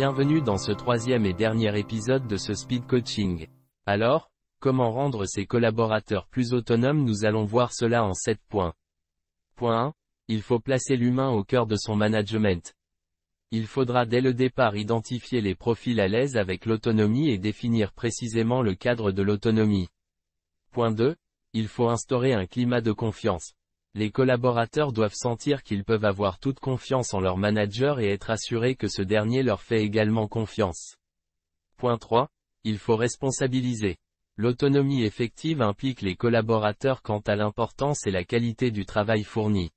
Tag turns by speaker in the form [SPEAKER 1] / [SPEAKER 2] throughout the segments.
[SPEAKER 1] Bienvenue dans ce troisième et dernier épisode de ce speed coaching. Alors, comment rendre ses collaborateurs plus autonomes? Nous allons voir cela en 7 points. Point 1. Il faut placer l'humain au cœur de son management. Il faudra dès le départ identifier les profils à l'aise avec l'autonomie et définir précisément le cadre de l'autonomie. Point 2. Il faut instaurer un climat de confiance. Les collaborateurs doivent sentir qu'ils peuvent avoir toute confiance en leur manager et être assurés que ce dernier leur fait également confiance. Point 3. Il faut responsabiliser. L'autonomie effective implique les collaborateurs quant à l'importance et la qualité du travail fourni.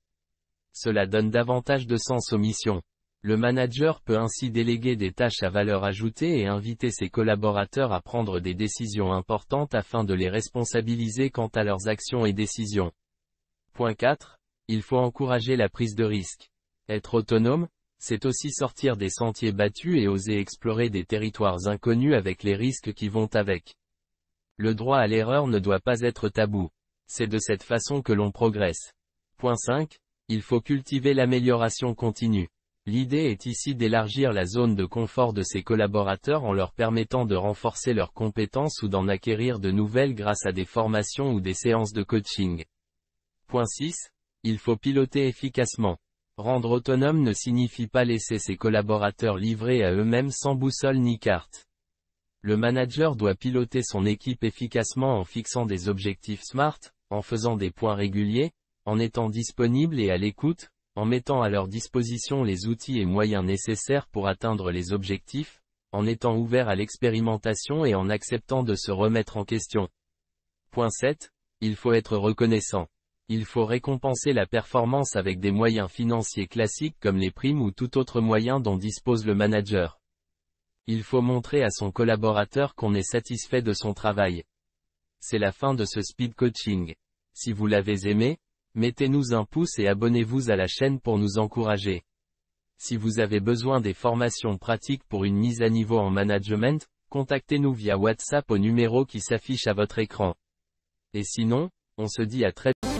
[SPEAKER 1] Cela donne davantage de sens aux missions. Le manager peut ainsi déléguer des tâches à valeur ajoutée et inviter ses collaborateurs à prendre des décisions importantes afin de les responsabiliser quant à leurs actions et décisions. Point 4. Il faut encourager la prise de risque. Être autonome, c'est aussi sortir des sentiers battus et oser explorer des territoires inconnus avec les risques qui vont avec. Le droit à l'erreur ne doit pas être tabou. C'est de cette façon que l'on progresse. Point 5. Il faut cultiver l'amélioration continue. L'idée est ici d'élargir la zone de confort de ses collaborateurs en leur permettant de renforcer leurs compétences ou d'en acquérir de nouvelles grâce à des formations ou des séances de coaching. Point 6. Il faut piloter efficacement. Rendre autonome ne signifie pas laisser ses collaborateurs livrés à eux-mêmes sans boussole ni carte. Le manager doit piloter son équipe efficacement en fixant des objectifs SMART, en faisant des points réguliers, en étant disponible et à l'écoute, en mettant à leur disposition les outils et moyens nécessaires pour atteindre les objectifs, en étant ouvert à l'expérimentation et en acceptant de se remettre en question. Point 7. Il faut être reconnaissant. Il faut récompenser la performance avec des moyens financiers classiques comme les primes ou tout autre moyen dont dispose le manager. Il faut montrer à son collaborateur qu'on est satisfait de son travail. C'est la fin de ce speed coaching. Si vous l'avez aimé, mettez-nous un pouce et abonnez-vous à la chaîne pour nous encourager. Si vous avez besoin des formations pratiques pour une mise à niveau en management, contactez-nous via WhatsApp au numéro qui s'affiche à votre écran. Et sinon, on se dit à très bientôt.